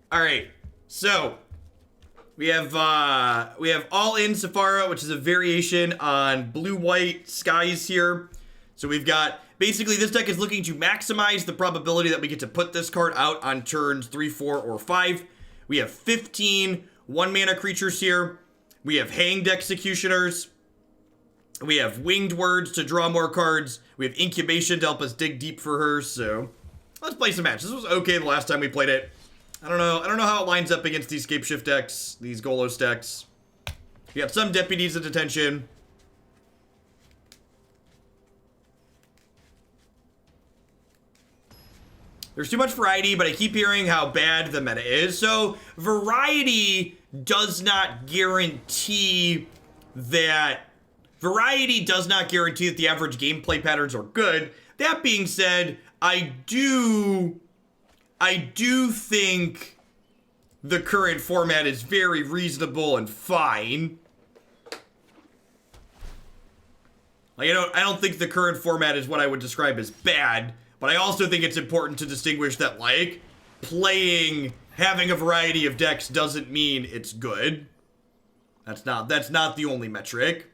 All right, so we have all in Sephara, which is a variation on blue-white skies here. So we've got, basically this deck is looking to maximize the probability that we get to put this card out on turns 3, 4, or 5. We have 15 1-mana creatures here. We have Hanged Executioners. We have Winged Words to draw more cards. We have Incubation to help us dig deep for her, so let's play some matches. This was okay the last time we played it. I don't know how it lines up against these Scapeshift decks, these Golos decks. We got some Deputies of Detention. There's too much variety, but I keep hearing how bad the meta is. So, variety does not guarantee that... Variety does not guarantee that the average gameplay patterns are good. That being said, I do think the current format is very reasonable and fine. Like, I don't think the current format is what I would describe as bad, but I also think it's important to distinguish that, like, having a variety of decks doesn't mean it's good. That's not the only metric.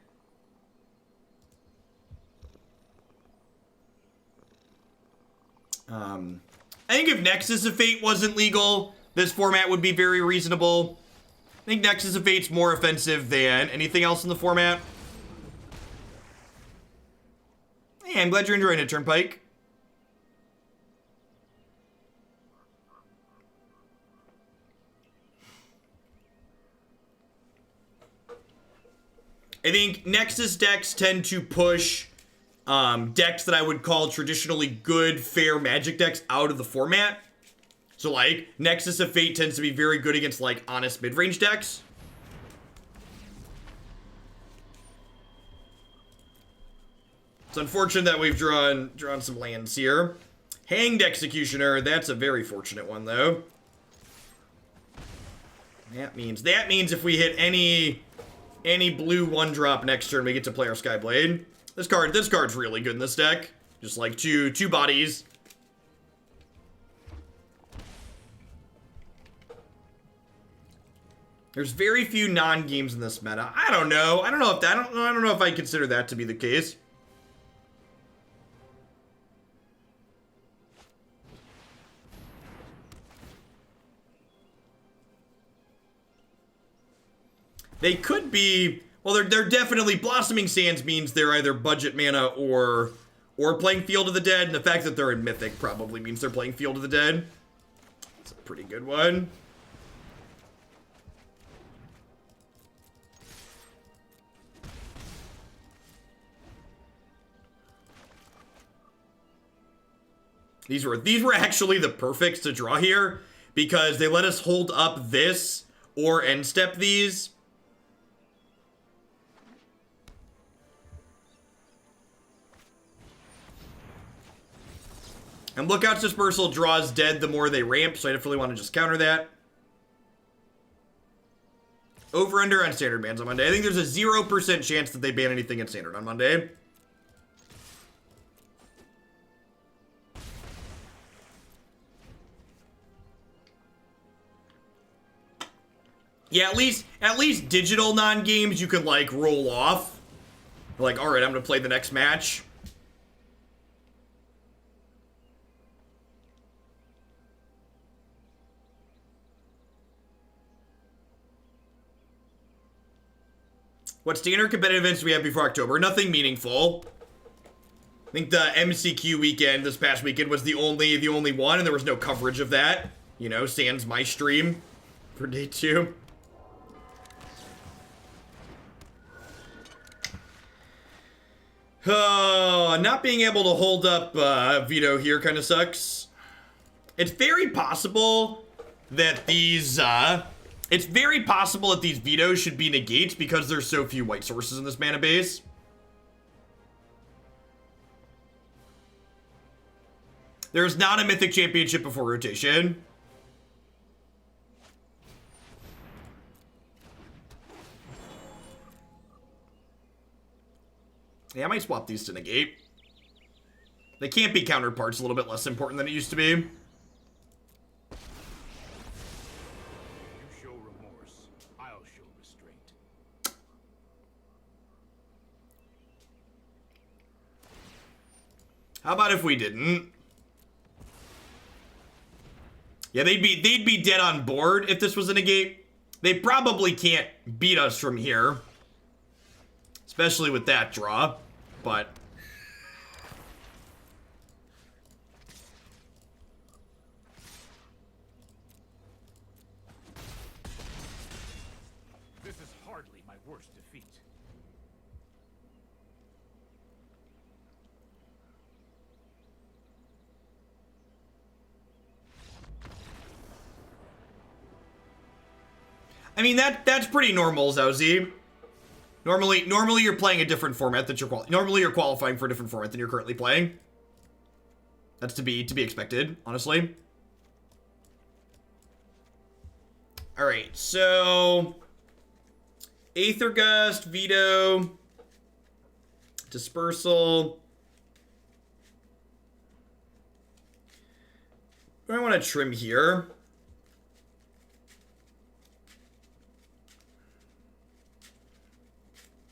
I think if Nexus of Fate wasn't legal, this format would be very reasonable. I think Nexus of Fate's more offensive than anything else in the format. Hey, I'm glad you're enjoying it, Turnpike. I think Nexus decks tend to push decks that I would call traditionally good, fair Magic decks out of the format. So, like, Nexus of Fate tends to be very good against, like, honest mid-range decks. It's unfortunate that we've drawn some lands here. Hanged Executioner, that's a very fortunate one, though. That means if we hit any blue 1-drop next turn, we get to play our Skyblade. This card's really good in this deck. Just like two bodies. There's very few non-games in this meta. I don't know. I don't know if I consider that to be the case. They could be, well, they're definitely, Blossoming Sands means they're either budget mana or playing Field of the Dead, and the fact that they're in Mythic probably means they're playing Field of the Dead. It's a pretty good one. These were actually the perfects to draw here, because they let us hold up this or end step these. And Lookout's Dispersal draws dead the more they ramp, so I definitely want to just counter that. Over-under on Standard bans on Monday. I think there's a 0% chance that they ban anything in Standard on Monday. Yeah, at least digital non-games you can, like, roll off. Like, alright, I'm gonna play the next match. What standard competitive events do we have before October? Nothing meaningful. I think the MCQ weekend this past weekend was the only one, and there was no coverage of that. You know, sans my stream for day 2. Oh, not being able to hold up veto here kind of sucks. It's very possible that these vetoes should be negates because there's so few white sources in this mana base. There's not a Mythic Championship before rotation. Yeah, I might swap these to negate. They can't be counterparts, a little bit less important than it used to be. How about if we didn't? Yeah, they'd be dead on board if this was a negate. They probably can't beat us from here. Especially with that draw. But this is hardly my worst defeat. I mean, that's pretty normal, Zowzy. Normally you're playing a different format that normally you're qualifying for a different format than you're currently playing. That's to be expected, honestly. All right, so Aether Gust, Veto, Dispersal. I want to trim here.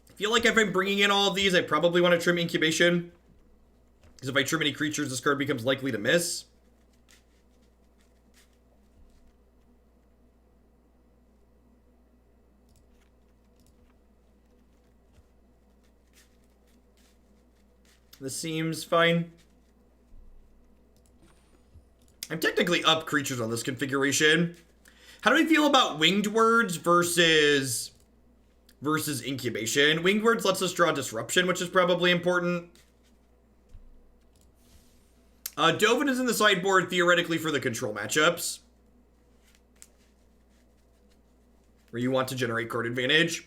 I feel like if I'm bringing in all of these, I probably want to trim Incubation. Because if I trim any creatures, this card becomes likely to miss. This seems fine. I'm technically up creatures on this configuration. How do we feel about Winged Words versus Incubation? Winged Words lets us draw Disruption, which is probably important. Dovin is in the sideboard theoretically for the control matchups, where you want to generate card advantage.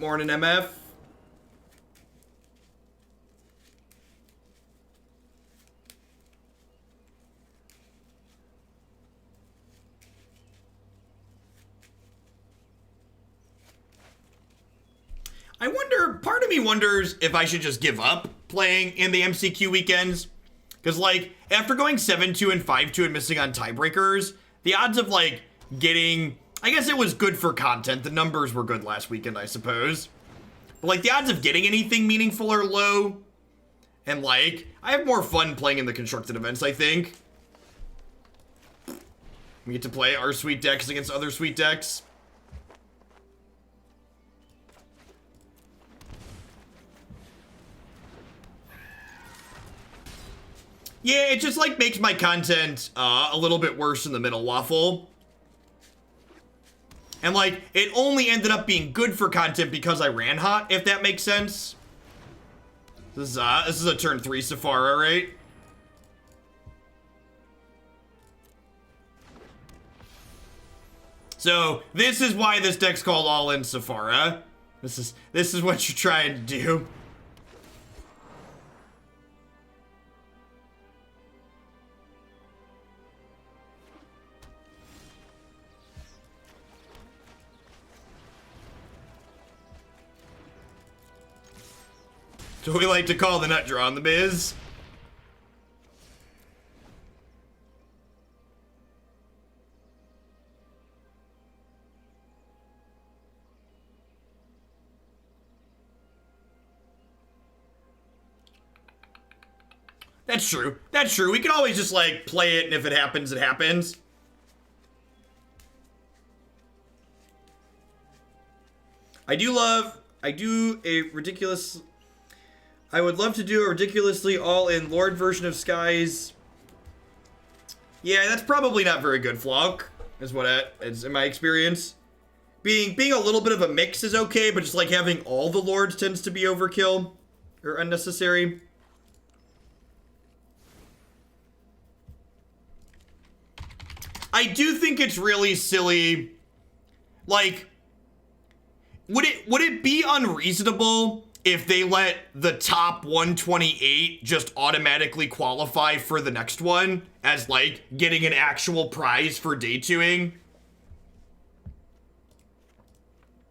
Morning, MF. I wonder, part of me wonders if I should just give up playing in the MCQ weekends. Because, like, after going 7-2 and 5-2 and missing on tiebreakers, the odds of, like, getting... I guess it was good for content. The numbers were good last weekend, I suppose. But, like, the odds of getting anything meaningful are low. And, like, I have more fun playing in the constructed events, I think. We get to play our sweet decks against other sweet decks. Yeah, it just, like, makes my content a little bit worse in the middle, Waffle. And, like, it only ended up being good for content because I ran hot, if that makes sense. This is a turn 3 Sephara, right? So, this is why this deck's called All-In Sephara. This is what you're trying to do. So we like to call the nut draw in the biz. That's true. That's true. We can always just, like, play it, and if it happens, it happens. I would love to do a ridiculously all-in Lord version of Skies. Yeah, that's probably not very good, Flock, is in my experience. being a little bit of a mix is okay, but just like having all the lords tends to be overkill or unnecessary. I do think it's really silly. Like, would it be unreasonable if they let the top 128 just automatically qualify for the next one as like getting an actual prize for day 2ing?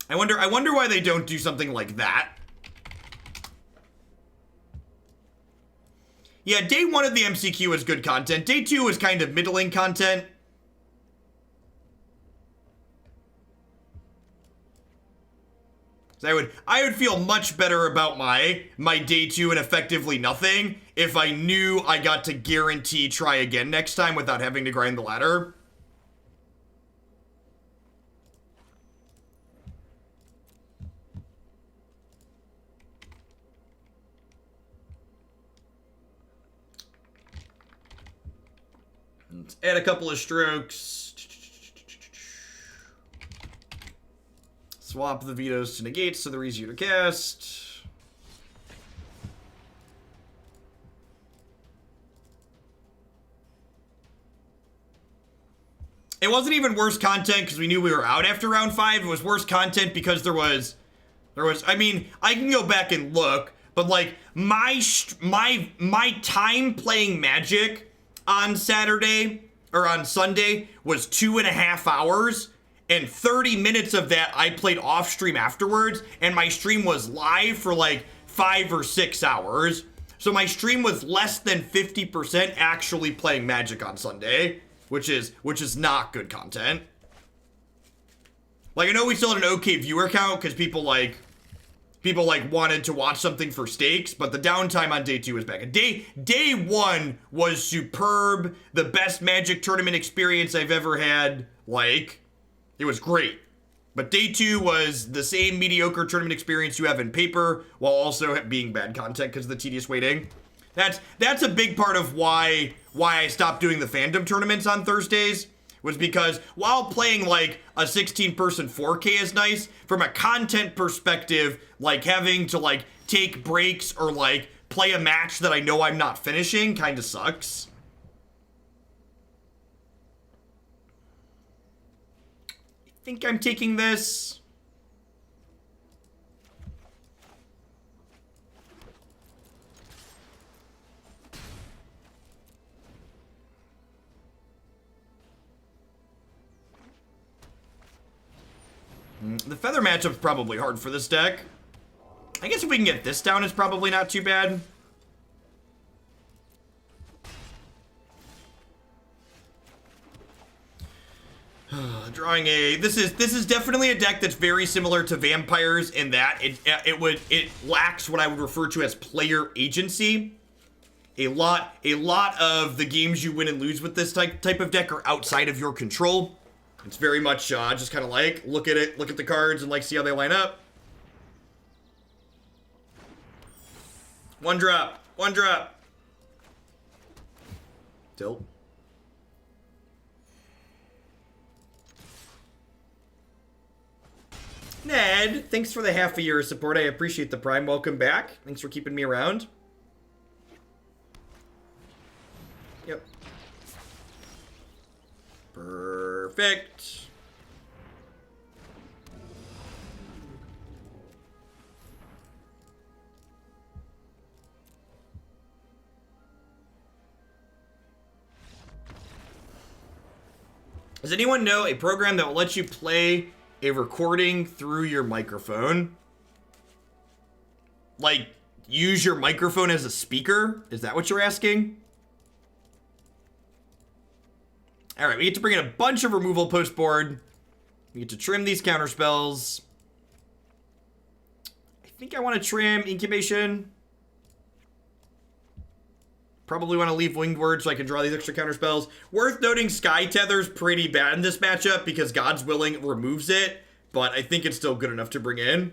I wonder why they don't do something like that. Yeah, day 1 of the MCQ was good content. Day 2 was kind of middling content. So I would feel much better about my day 2 and effectively nothing if I knew I got to guarantee try again next time without having to grind the ladder. Let's add a couple of strokes. Swap the vetoes to negates so they're easier to cast. It wasn't even worse content because we knew we were out after round 5. It was worse content because there was, I mean, I can go back and look, but like my time playing Magic on Saturday or on Sunday was 2.5 hours. And 30 minutes of that I played off stream afterwards, and my stream was live for like 5 or 6 hours. So my stream was less than 50% actually playing Magic on Sunday, which is not good content. Like, I know we still had an okay viewer count because people wanted to watch something for stakes, but the downtime on day 2 was back. Day 1 was superb, the best Magic tournament experience I've ever had. Like, it was great. But day 2 was the same mediocre tournament experience you have in paper, while also being bad content because of the tedious waiting. That's a big part of why I stopped doing the fandom tournaments on Thursdays, was because while playing like a 16-person 4K is nice, from a content perspective, like having to like take breaks or like play a match that I know I'm not finishing kind of sucks. I think I'm taking this. The feather matchup's probably hard for this deck. I guess if we can get this down, it's probably not too bad. Drawing a this is definitely a deck that's very similar to Vampires in that it lacks what I would refer to as player agency. A lot of the games you win and lose with this type of deck are outside of your control. It's very much just kind of like look at it, look at the cards, and like see how they line up. One drop. Tilt. Ned, thanks for the half a year of support. I appreciate the Prime. Welcome back. Thanks for keeping me around. Yep. Perfect. Does anyone know a program that will let you play a recording through your microphone? Like, use your microphone as a speaker? Is that what you're asking? Alright, we get to bring in a bunch of removal post board. We get to trim these counter spells. I think I want to trim Incubation. Probably want to leave Winged Word so I can draw these extra counter spells. Worth noting, Sky Tether's pretty bad in this matchup because God's Willing removes it, but I think it's still good enough to bring in.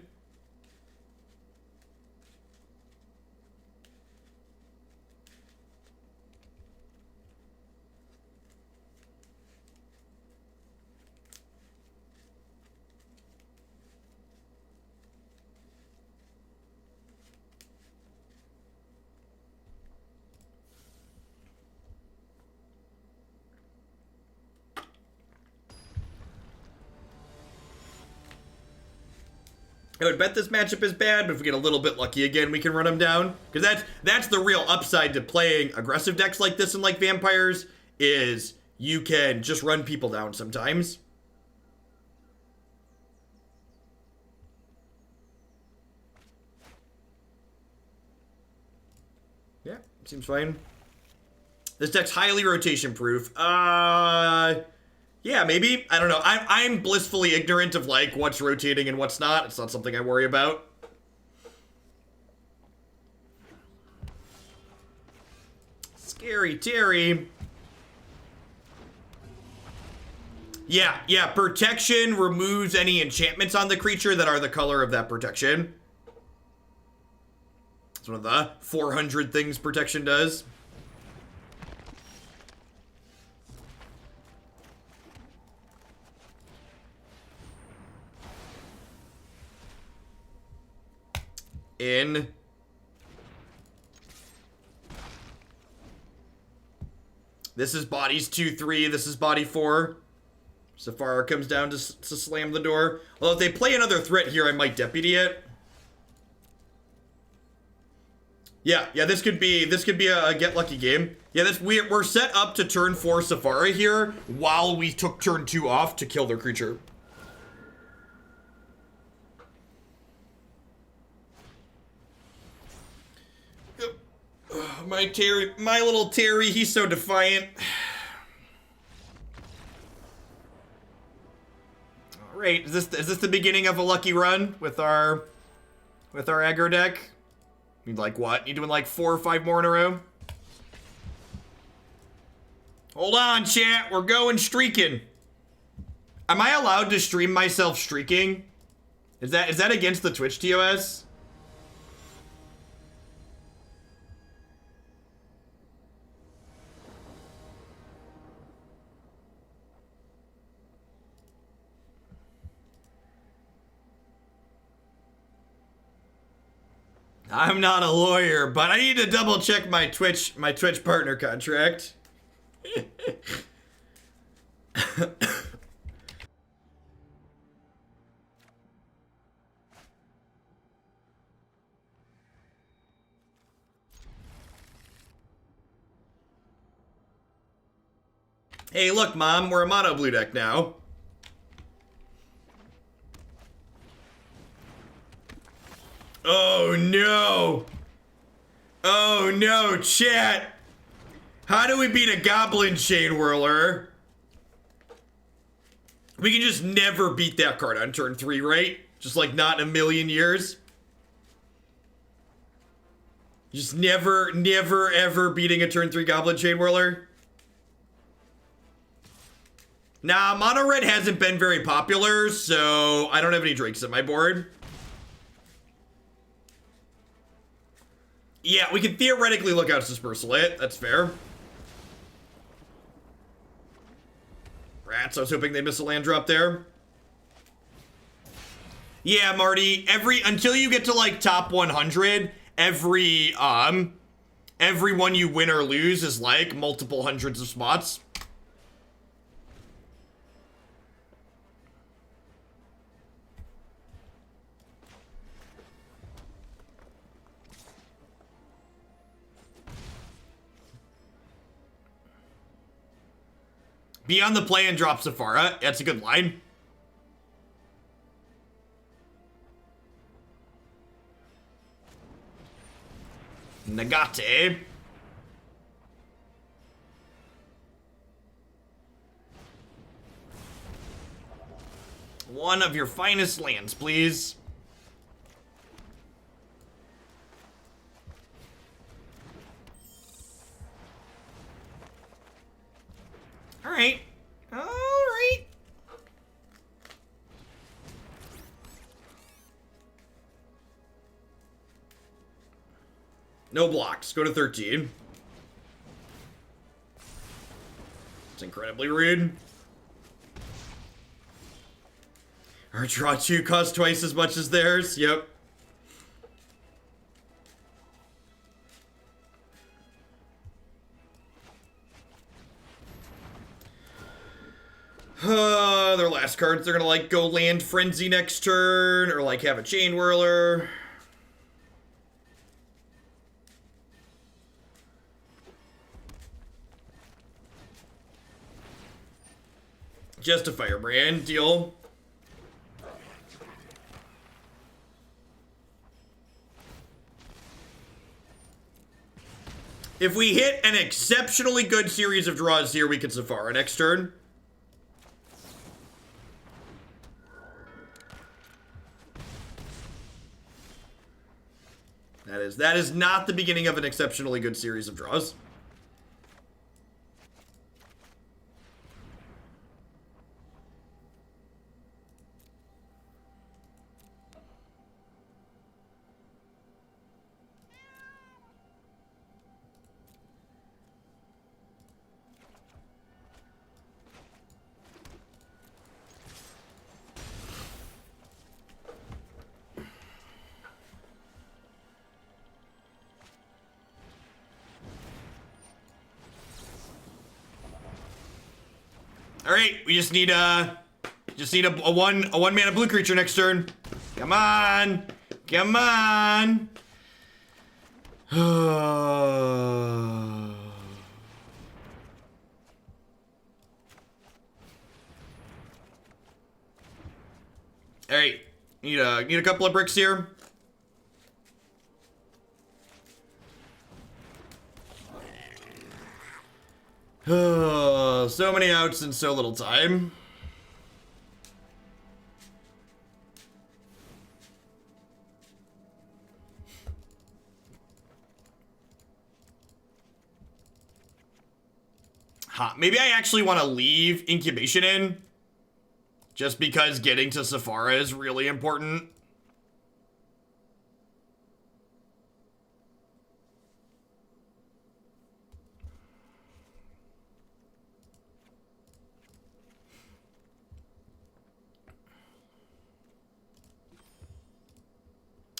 I would bet this matchup is bad, but if we get a little bit lucky again, we can run them down. Because that's the real upside to playing aggressive decks like this and like vampires, is you can just run people down sometimes. Yeah, seems fine. This deck's highly rotation proof. Yeah, maybe. I don't know. I'm blissfully ignorant of, like, what's rotating and what's not. It's not something I worry about. Scary Terry. Yeah, protection removes any enchantments on the creature that are the color of that protection. It's one of the 400 things protection does. In. This is bodies 2-3. This is body 4. Sephara comes down to slam the door. Although if they play another threat here, I might deputy it. Yeah, this could be a get lucky game. Yeah, we're set up to turn 4 Sephara here while we took turn 2 off to kill their creature. My little Terry, he's so defiant. All right, is this the beginning of a lucky run with our aggro deck? Need like what? You doing like 4 or 5 more in a row? Hold on, chat. We're going streaking. Am I allowed to stream myself streaking? Is that against the Twitch TOS? I'm not a lawyer, but I need to double check my Twitch partner contract. Hey, look, Mom, we're a mono blue deck now. Oh no! Oh no, chat! How do we beat a Goblin Chain Whirler? We can just never beat that card on turn 3, right? Just like not in a million years. Just never ever beating a turn 3 Goblin Chain Whirler. Nah, mono red hasn't been very popular, so I don't have any drakes at my board. Yeah, we can theoretically look out Dispersal it. That's fair. Rats, I was hoping they miss a land drop there. Yeah, Marty, until you get to like top 100, every one you win or lose is like multiple hundreds of spots. Be on the play and drop Sephara. That's a good line. Negate. One of your finest lands, please. All right. No blocks. Go to 13. It's incredibly rude. Our draw 2 costs twice as much as theirs. Yep. Their last cards, they're gonna like go land Frenzy next turn, or like have a Chain Whirler. Just a Firebrand, deal. If we hit an exceptionally good series of draws here, we can Sephara next turn. That is not the beginning of an exceptionally good series of draws. All right, we just need a one mana blue creature next turn. Come on, come on. All right, need a couple of bricks here. So many outs in so little time. Maybe I actually want to leave Incubation in, just because getting to Sephara is really important.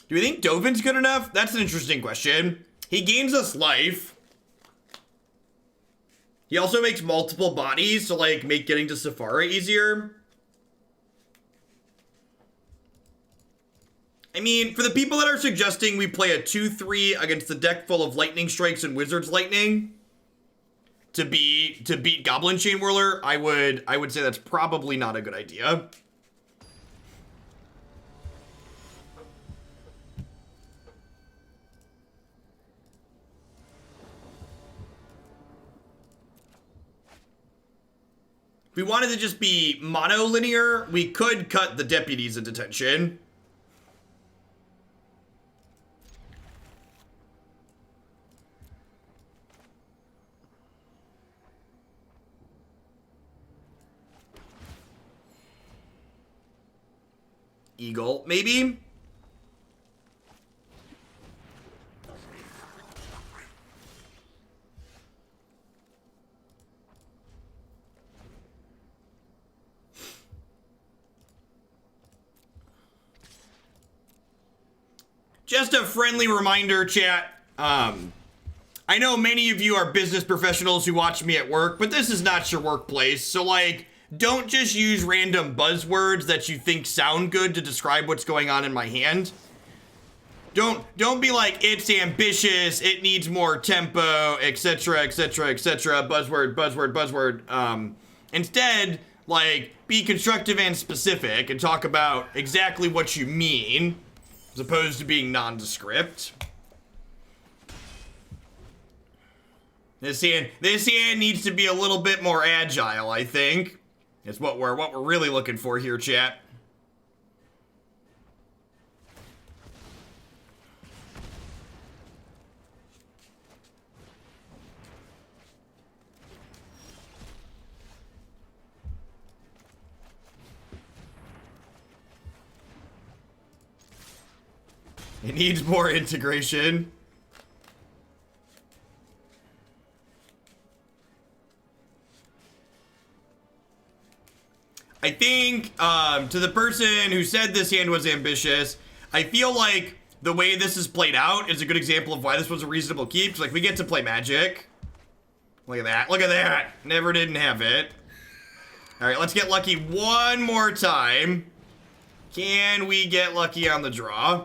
Do we think Dovin's good enough? That's an interesting question. He gains us life. He also makes multiple bodies to like make getting to Sephara easier. I mean, for the people that are suggesting we play a 2-3 against the deck full of Lightning Strikes and Wizard's Lightning to beat Goblin Chain Whirler, I would say that's probably not a good idea. If we wanted to just be monolinear, we could cut the Deputies of Detention. Eagle, maybe? Just a friendly reminder, chat. I know many of you are business professionals who watch me at work, but this is not your workplace. So, like, don't just use random buzzwords that you think sound good to describe what's going on in my hand. Don't be like, it's ambitious, it needs more tempo, etc., etc., etc., buzzword, buzzword, buzzword. Instead, like, be constructive and specific and talk about exactly what you mean, as opposed to being nondescript. This hand needs to be a little bit more agile, I think. It's what we're really looking for here, chat. It needs more integration. I think, to the person who said this hand was ambitious, I feel like the way this is played out is a good example of why this was a reasonable keep. Like, we get to play Magic. Look at that. Look at that. Never didn't have it. All right, let's get lucky one more time. Can we get lucky on the draw?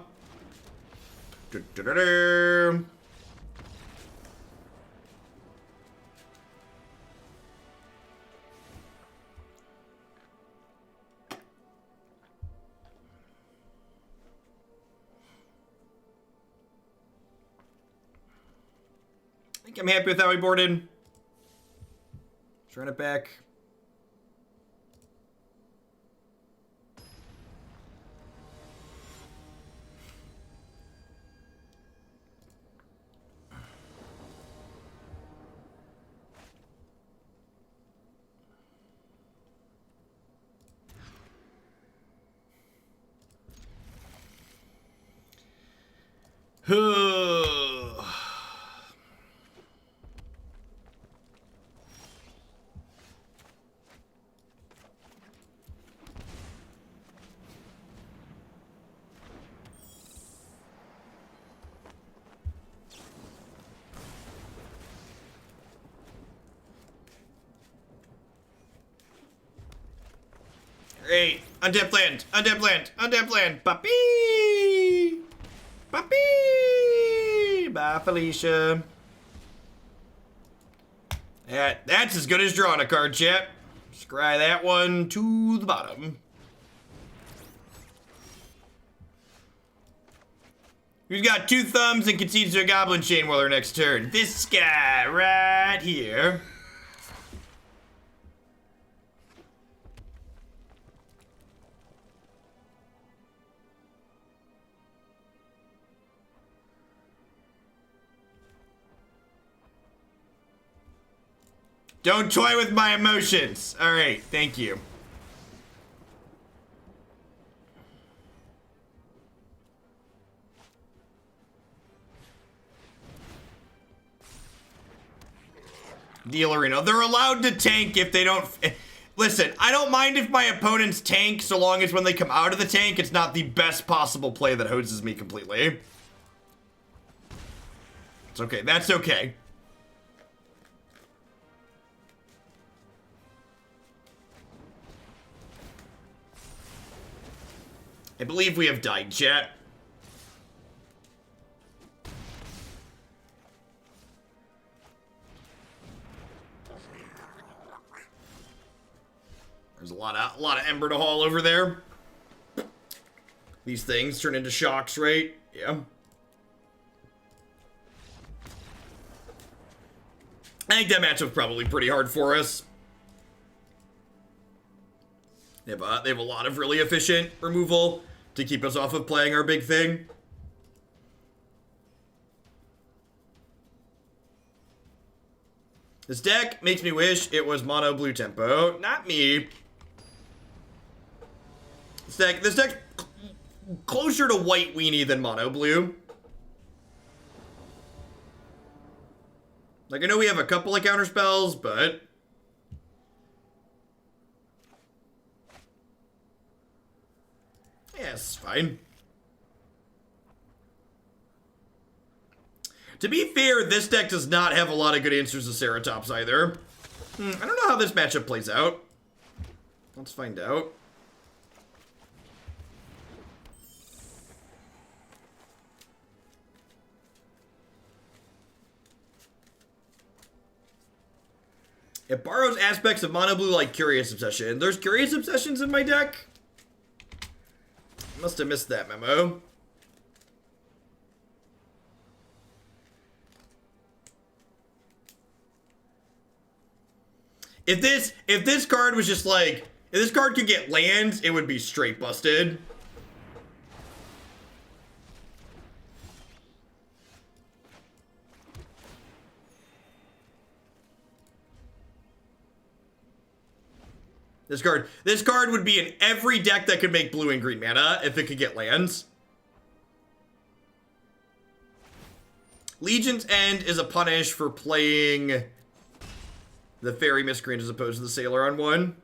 Du-du-du-du. I think I'm happy with how we boarded. Let's run it back. Great. Untapped land. Untapped land. Untapped land. Puppy. Puppy. Bye, Felicia. Yeah, that's as good as drawing a card, chat. Scry that one to the bottom. Who's got 2 thumbs and concedes to a Goblin Chain Whirler next turn? This guy right here. Don't toy with my emotions. All right, thank you. Deal Arena. They're allowed to tank if they don't... Listen, I don't mind if my opponents tank so long as when they come out of the tank, it's not the best possible play that hoses me completely. It's okay. That's okay. I believe we have died, chat. There's a lot of Ember to haul over there. These things turn into shocks, right? Yeah. I think that matchup's probably pretty hard for us. They have a lot of really efficient removal to keep us off of playing our big thing. This deck makes me wish it was mono blue tempo. Not me. This deck's closer to white weenie than mono blue. Like, I know we have a couple of counter spells, but... yeah, it's fine. To be fair, this deck does not have a lot of good answers to Ceratops either. I don't know how this matchup plays out. Let's find out. It borrows aspects of mono blue like Curious Obsession. There's Curious Obsessions in my deck? Must have missed that memo. If this card was just like, if this card could get lands, it would be straight busted. This card would be in every deck that could make blue and green mana if it could get lands. Legion's End is a punish for playing the Faerie Miscreant as opposed to the Sailor on one.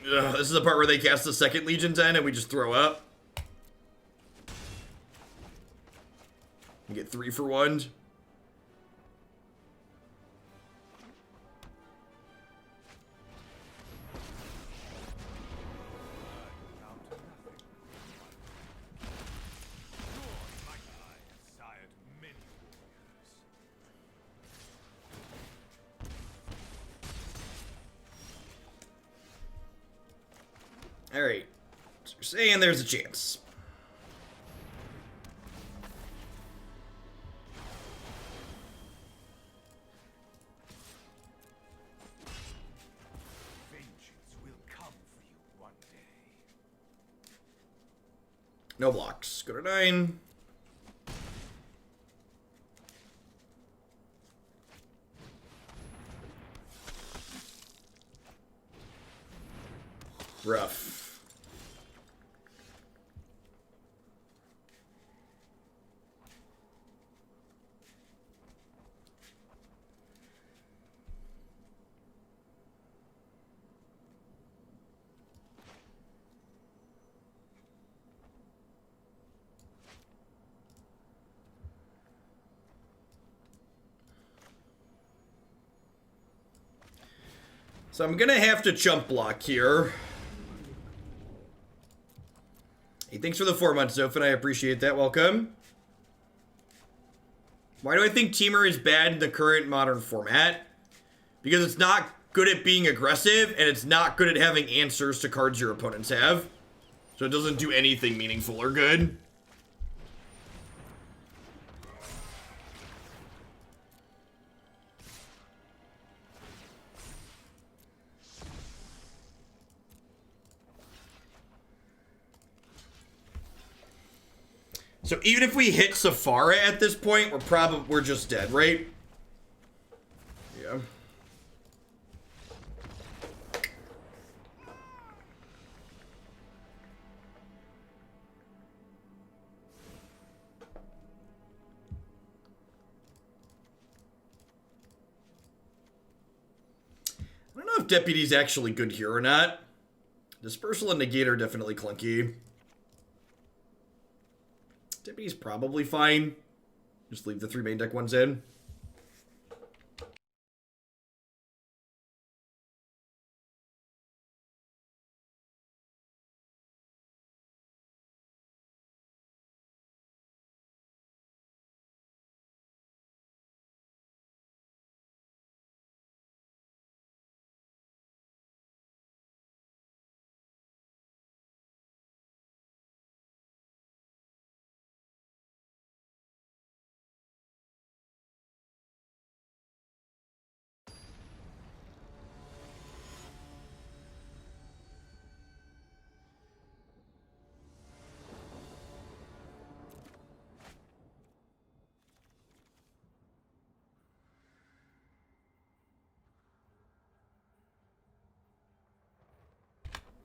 Ugh, this is the part where they cast the second Legion's End and we just throw up. like 3 for 1. Alright. So you're saying there's a chance. Vengeance will come for you one day. No blocks. Go to 9. Rough. So I'm gonna have to chump block here. Hey, thanks for the 4 months, Dovin. I appreciate that. Welcome. Why do I think Temur is bad in the current modern format? Because it's not good at being aggressive, and it's not good at having answers to cards your opponents have. So it doesn't do anything meaningful or good. So even if we hit Sephara at this point, we're just dead, right? Yeah. I don't know if Deputy's actually good here or not. Dispersal and Negate are definitely clunky. Deputy's probably fine. Just leave the 3 main deck ones in.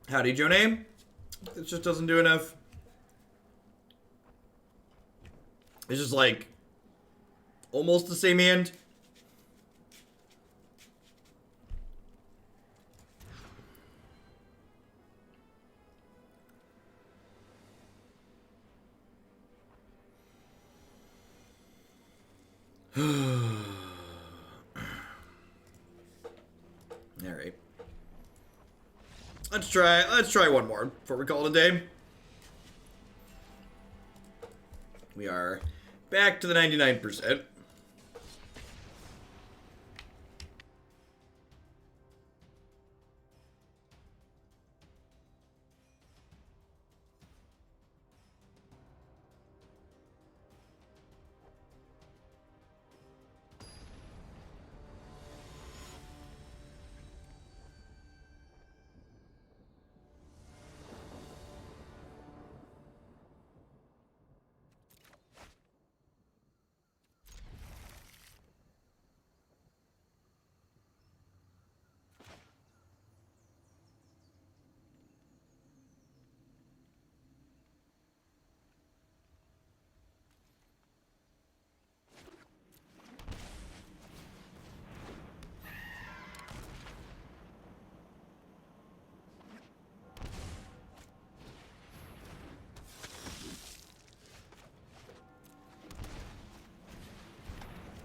Howdy, Joe name. It just doesn't do enough. It's just like almost the same hand. All right. Let's try one more before we call it a day. We are back to the 99%.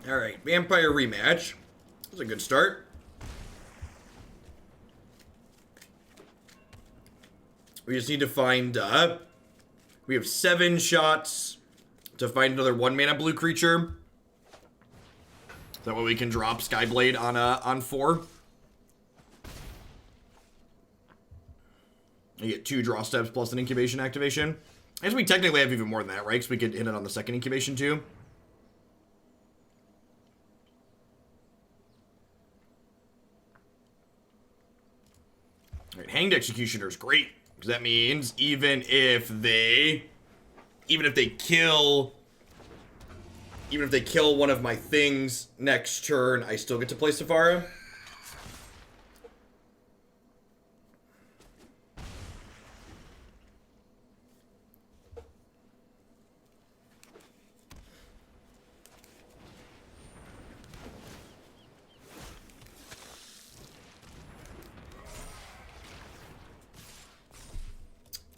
Alright, Vampire rematch. That's a good start. We just need to find, we have 7 shots to find another 1-mana blue creature. That way we can drop Skyblade on 4. You get 2 draw steps plus an incubation activation. I guess we technically have even more than that, right? Because we could hit it on the second incubation too. Alright, Hanged Executioner is great. Because that means even if they kill one of my things next turn, I still get to play Sephara.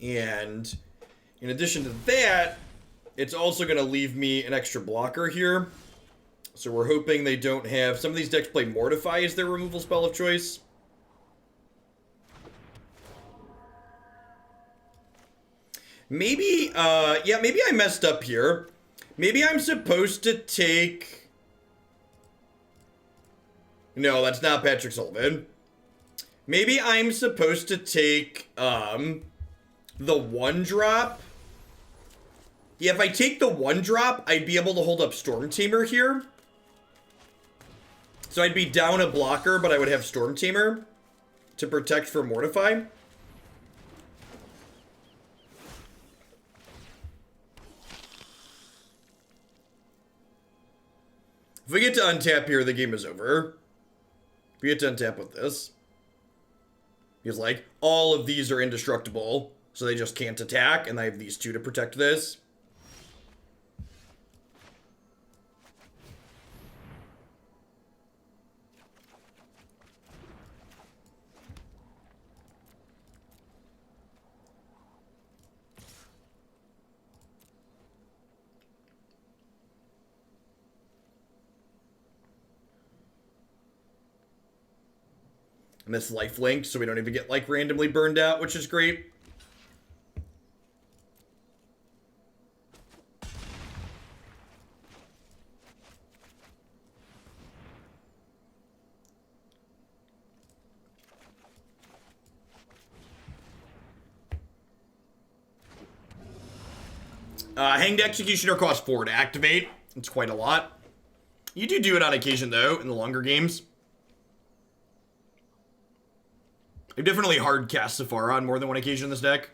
And in addition to that, it's also going to leave me an extra blocker here. So we're hoping they don't have... Some of these decks play Mortify as their removal spell of choice. Maybe, yeah, maybe I messed up here. Maybe I'm supposed to take... No, that's not Patrick Sullivan. Maybe I'm supposed to take, the 1-drop. Yeah, if I take the 1-drop, I'd be able to hold up Stormtamer here. So I'd be down a blocker, but I would have Stormtamer to protect for Mortify. If we get to untap here, the game is over. If we get to untap with this. Because, like, all of these are indestructible. So they just can't attack, and I have these 2 to protect this. And this lifelink, so we don't even get, like, randomly burned out, which is great. Hanged Executioner costs 4 to activate. It's quite a lot. You do it on occasion, though, in the longer games. I've definitely hard cast Sephara on more than one occasion in this deck.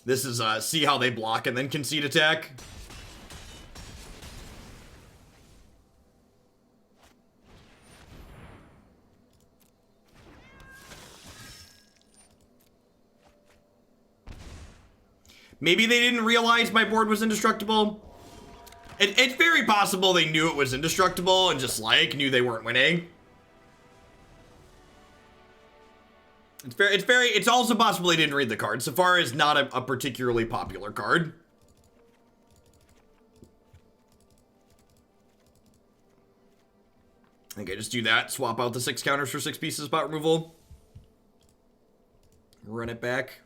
This is, see how they block and then concede attack. Maybe they didn't realize my board was indestructible. It's very possible they knew it was indestructible and just, like, knew they weren't winning. It's also possible they didn't read the card. Sephara is not a particularly popular card. Okay, just do that. Swap out the 6 counters for 6 pieces spot removal. Run it back.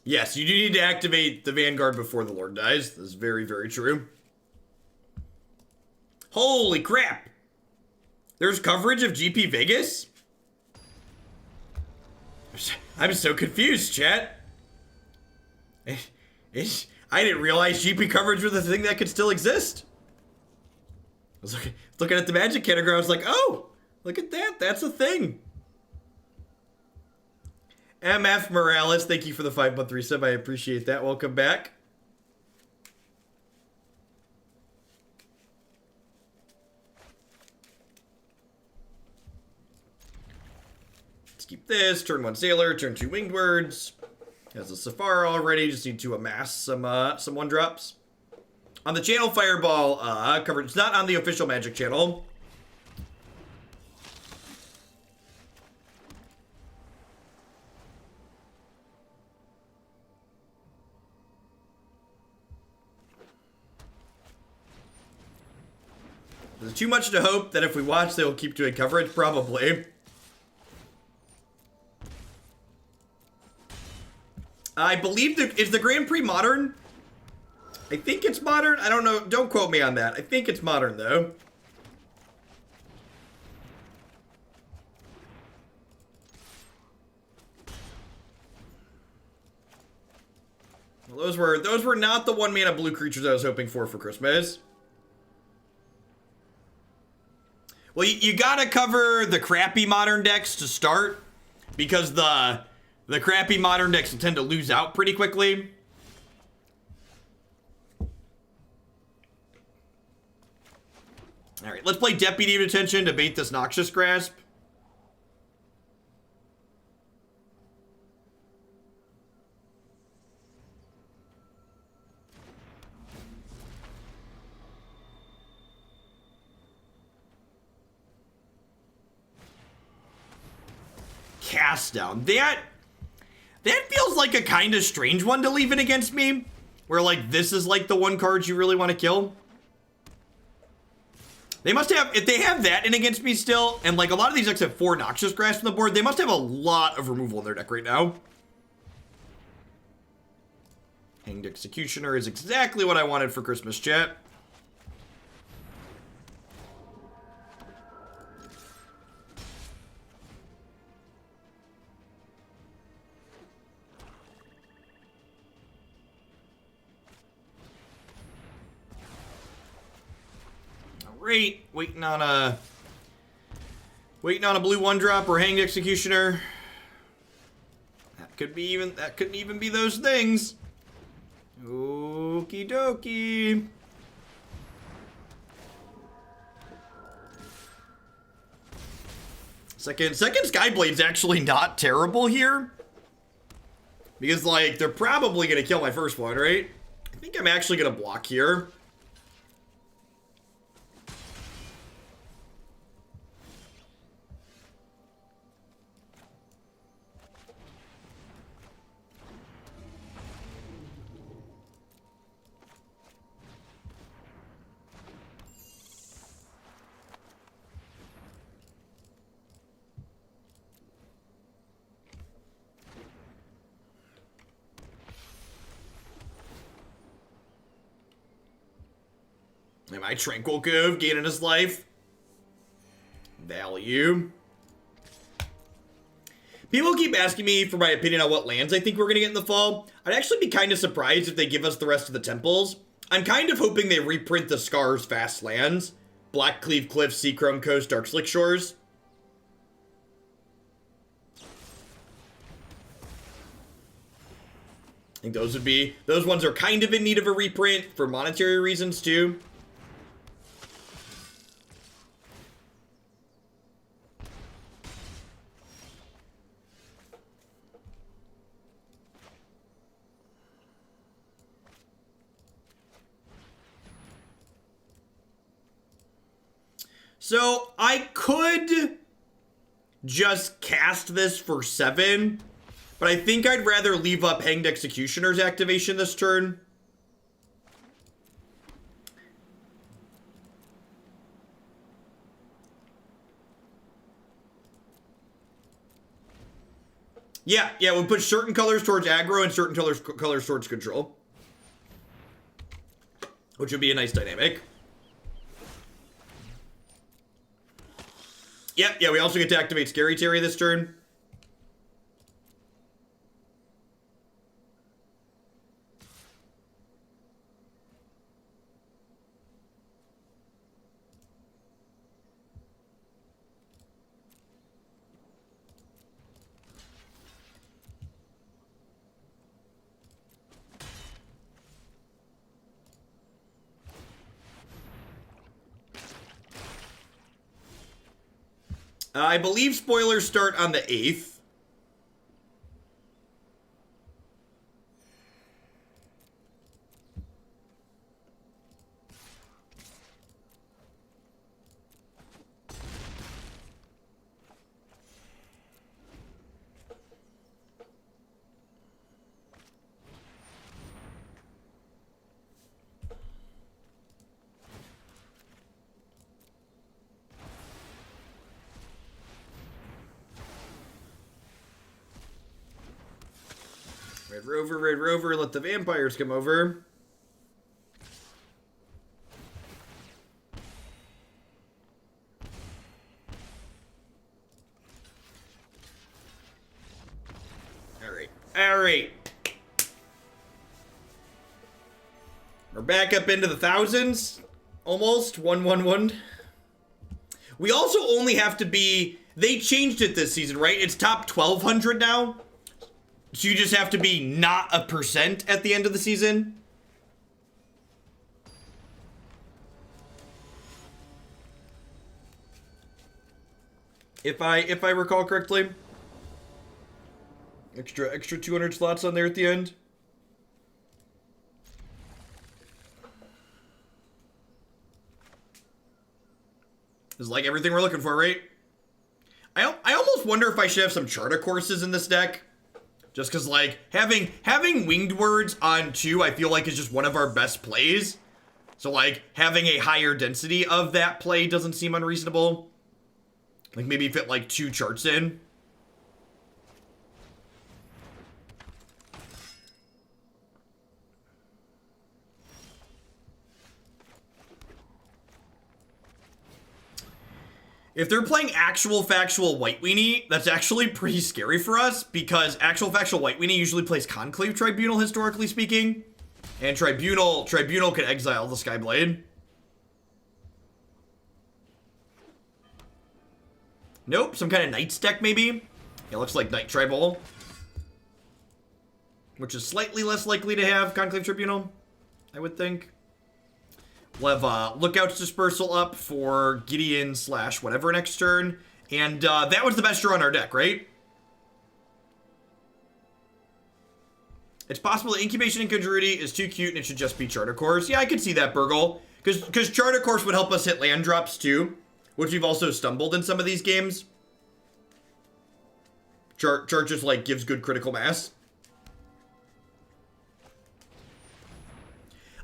Yes, you do need to activate the Vanguard before the Lord dies. This is very, very true. Holy crap! There's coverage of GP Vegas? I'm so confused, chat. I didn't realize GP coverage was a thing that could still exist. was looking at the magic category, I was like, oh, look at that. That's a thing. MF Morales, thank you for the 5-month resub. I appreciate that. Welcome back. Let's keep this. Turn 1 Sailor, turn 2 Winged Words. Has a Sephara already. Just need to amass some 1-drops. On the channel, Fireball coverage. It's not on the official Magic channel. Is it too much to hope that if we watch, they'll keep doing coverage? Probably. I believe is the Grand Prix modern? I think it's modern. I don't know. Don't quote me on that. I think it's modern, though. Well, those were not the 1-mana blue creatures I was hoping for Christmas. Well, you gotta cover the crappy modern decks to start, because the crappy modern decks tend to lose out pretty quickly. Alright, let's play Deputy of Detention to bait this Noxious Grasp. Cast down. That feels like a kind of strange one to leave it against me. Where, like, this is, like, the one card you really want to kill. They must have, if they have that in against me still, and, like, a lot of these decks have 4 Noxious Grasp on the board, they must have a lot of removal in their deck right now. Hanged Executioner is exactly what I wanted for Christmas, chat. Great. Waiting on a blue 1-drop or Hanged Executioner. That couldn't even be those things. Okie dokie. Second Skyblade's actually not terrible here. Because, like, they're probably gonna kill my first one, right? I think I'm actually gonna block here. Am I Tranquil Cove gaining his life? Value. People keep asking me for my opinion on what lands I think we're going to get in the fall. I'd actually be kind of surprised if they give us the rest of the temples. I'm kind of hoping they reprint the Scars fast lands. Blackcleave Cliff, Seachrome Coast, Darkslick Shores. I think those ones are kind of in need of a reprint for monetary reasons too. So, I could just cast this for 7, but I think I'd rather leave up Hanged Executioner's activation this turn. Yeah, we'll put certain colors towards aggro and certain colors towards control. Which would be a nice dynamic. Yep, yeah, we also get to activate Scary Terry this turn. I believe spoilers start on the 8th. Red Rover, let the vampires come over. Alright. We're back up into the thousands. Almost. 111. We also only have to be... They changed it this season, right? It's top 1,200 now. So you just have to be not a % at the end of the season. If I recall correctly. Extra 200 slots on there at the end. Is like everything we're looking for, right? I almost wonder if I should have some charter courses in this deck. Just because, like, having Winged Words on 2, I feel like is just one of our best plays. So, like, having a higher density of that play doesn't seem unreasonable. Like, maybe fit, like, 2 charts in. If they're playing actual factual White Weenie, that's actually pretty scary for us, because actual factual White Weenie usually plays Conclave Tribunal, historically speaking. And Tribunal can exile the Skyblade. Nope, some kind of Knights deck, maybe? Yeah, looks like Knight Tribal. Which is slightly less likely to have Conclave Tribunal, I would think. We'll have Lookout's Dispersal up for Gideon / whatever next turn. And that was the best draw on our deck, right? It's possible that Incubation Incongruity is too cute and it should just be Charter Course. Yeah, I could see that, Burgle. Because Charter Course would help us hit land drops too, which we've also stumbled in some of these games. Chart just, like, gives good critical mass.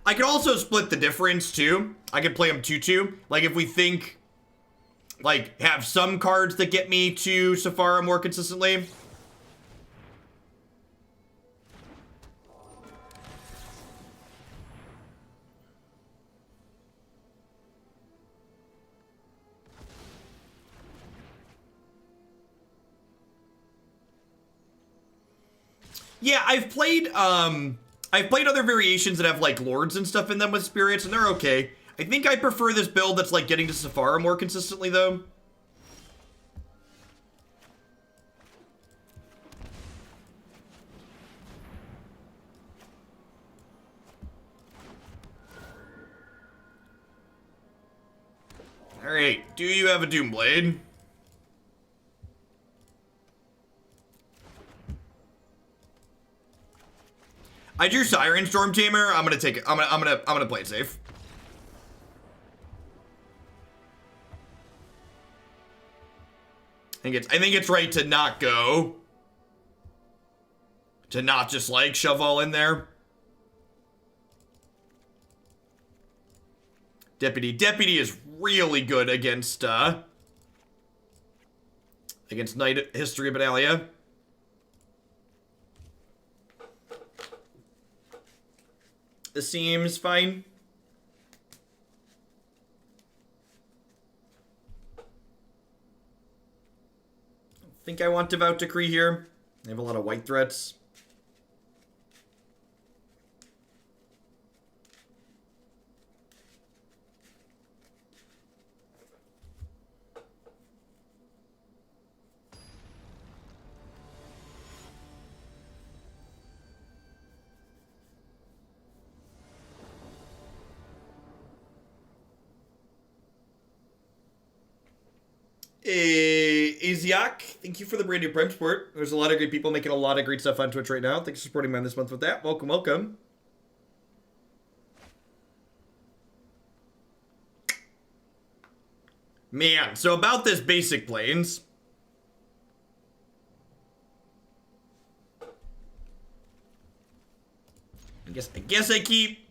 I could also split the difference, too. I could play them 2-2. Like, if we think, like, have some cards that get me to Sephara more consistently. Yeah, I've played other variations that have, like, lords and stuff in them with spirits, and they're okay. I think I prefer this build that's, like, getting to Sephara more consistently, though. Alright, do you have a Doomblade? I drew Siren Stormtamer. I'm gonna take it. I'm gonna play it safe. I think it's right to not go. To not just, like, shove all in there. Deputy is really good against Knight History of Benalia. This seems fine. I think I want Devout Decree here. I have a lot of white threats. Aziak, thank you for the brand new Prime support. There's a lot of great people making a lot of great stuff on Twitch right now. Thanks for supporting mine this month with that. Welcome, welcome. Man, so about this basic planes. I guess I keep...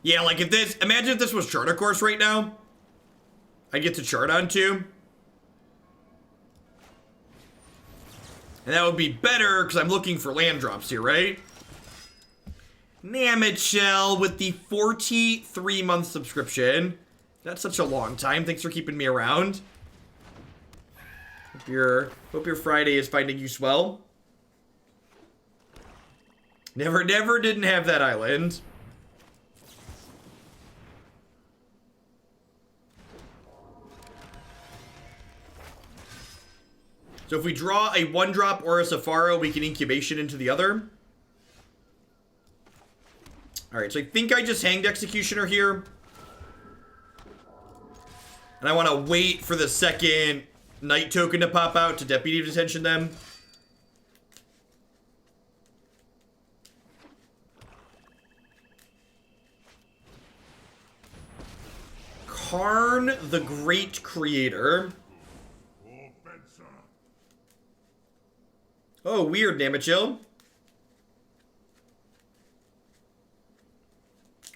Yeah, like if this... Imagine if this was Charter Course right now. I get to chart on 2. And that would be better, because I'm looking for land drops here, right? Namit Shell with the 43-month subscription. That's such a long time. Thanks for keeping me around. Hope your Friday is finding you swell. Never didn't have that island. So if we draw a 1-drop or a Sephara, we can Incubation into the other. Alright, so I think I just hanged Executioner here. And I want to wait for the second Knight token to pop out to Deputy of Detention them. Karn the Great Creator. Oh, weird, Namachill.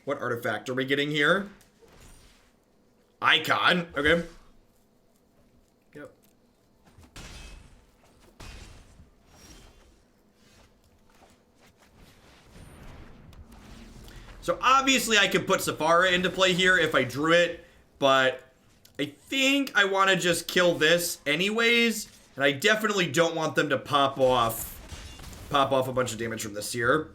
What artifact are we getting here? Icon. Okay. Yep. So obviously I could put Sephara into play here if I drew it, but I think I want to just kill this anyways, and I definitely don't want them to pop off a bunch of damage from this here.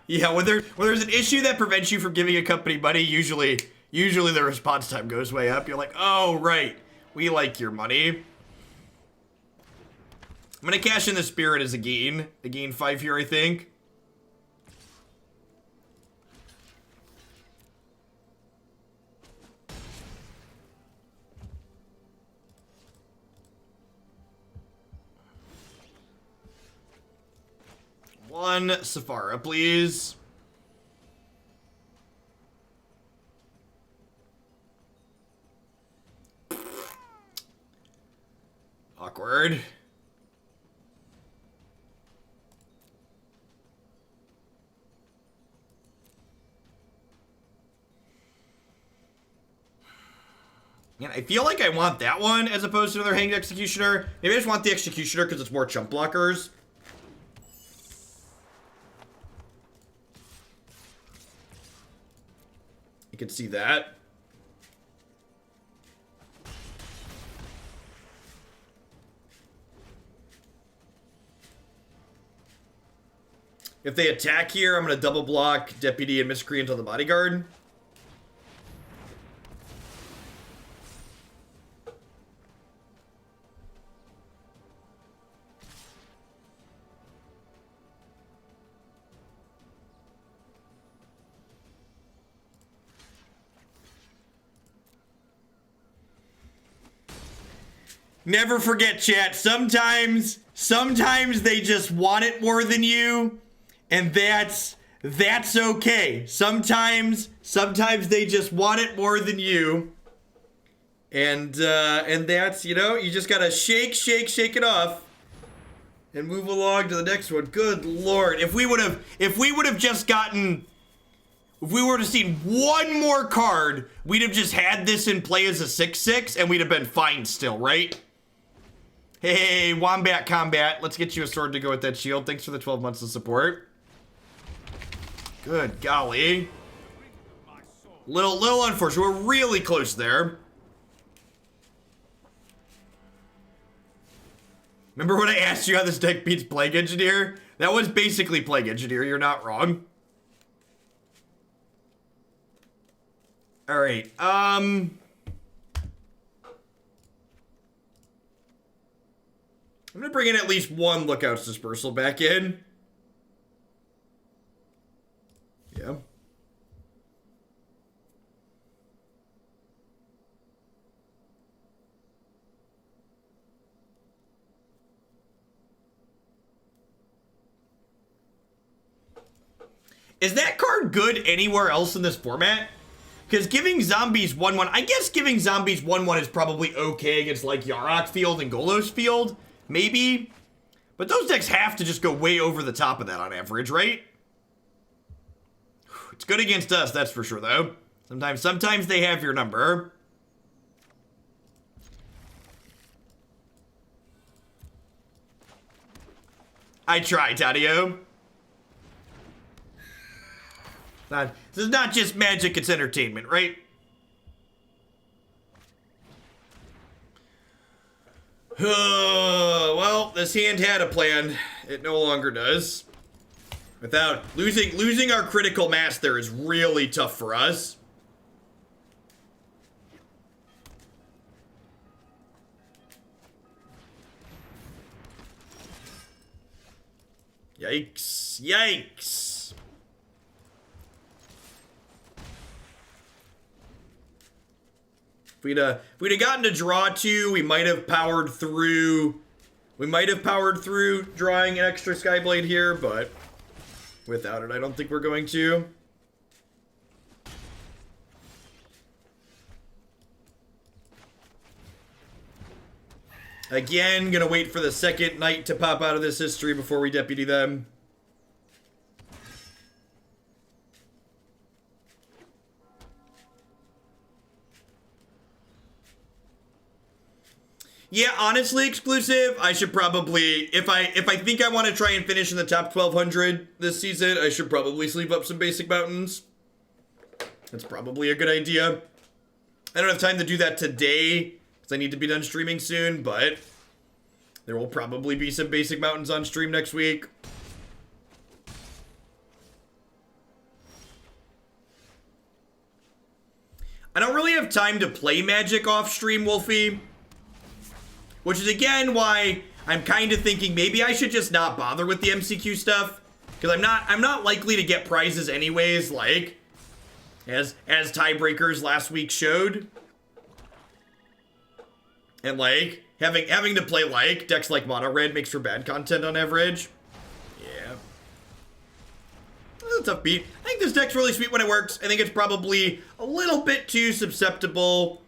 Yeah, when there's an issue that prevents you from giving a company money, usually the response time goes way up. You're like, oh, right, we like your money. I'm gonna cash in the Spirit as a gain 5 here, I think. One Sephara, please. Awkward. Man, I feel like I want that one as opposed to another Hanged Executioner. Maybe I just want the Executioner because it's more chump blockers. You can see that. If they attack here, I'm going to double block Deputy and Miscreant on the Bodyguard. Never forget, chat. Sometimes they just want it more than you, and that's okay. Sometimes they just want it more than you, and that's, you know, you just gotta shake it off, and move along to the next one. Good Lord, if we would have just gotten. If we were to see one more card, we'd have just had this in play as a 6/6, and we'd have been fine still, right? Hey, Wombat Combat, let's get you a sword to go with that shield. Thanks for the 12 months of support. Good golly. Little unfortunate. We're really close there. Remember when I asked you how this deck beats Plague Engineer? That was basically Plague Engineer. You're not wrong. All right. I'm gonna bring in at least one Lookout's Dispersal back in. Yeah. Is that card good anywhere else in this format? Because giving zombies 1/1, I guess giving zombies 1/1 is probably okay against like Yarok Field and Golos Field, maybe. But those decks have to just go way over the top of that on average, right? It's good against us, that's for sure, though. Sometimes they have your number. I try, Tadio. This is not just magic, it's entertainment, right? Well, this hand had a plan. It no longer does. Without losing our critical mass there is really tough for us. Yikes. Yikes. If we'd have gotten to draw 2, we might have powered through. We might have powered through drawing an extra Skyblade here, but without it, I don't think we're going to. Again, gonna wait for the second knight to pop out of this history before we deputy them. Yeah, honestly, exclusive, I should probably, if I think I want to try and finish in the top 1200 this season, I should probably sleeve up some basic mountains. That's probably a good idea. I don't have time to do that today, because I need to be done streaming soon, but there will probably be some basic mountains on stream next week. I don't really have time to play Magic off stream, Wolfie. Which is again why I'm kind of thinking maybe I should just not bother with the MCQ stuff. Because I'm not likely to get prizes anyways, like as tiebreakers last week showed. And like having to play like decks like Mono Red makes for bad content on average. Yeah. That's a tough beat. I think this deck's really sweet when it works. I think it's probably a little bit too susceptible.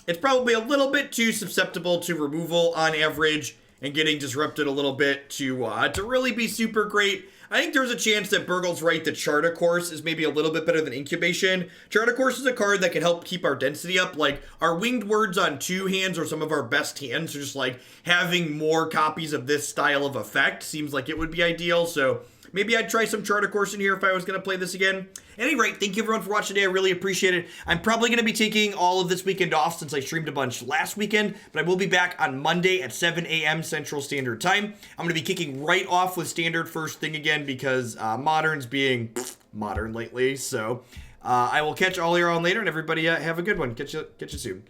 It's probably a little bit too susceptible to removal on average and getting disrupted a little bit to really be super great. I think there's a chance that Burgle's right that Charter Course is maybe a little bit better than Incubation. Charter Course is a card that can help keep our density up. Like, our Winged Words on 2 hands are some of our best hands. So just like having more copies of this style of effect seems like it would be ideal. So maybe I'd try some Charter Course in here if I was going to play this again. At any rate, thank you everyone for watching today. I really appreciate it. I'm probably going to be taking all of this weekend off since I streamed a bunch last weekend, but I will be back on Monday at 7 a.m. Central Standard Time. I'm going to be kicking right off with Standard first thing again because Modern's being modern lately. So I will catch all y'all on later, and everybody have a good one. Catch you soon.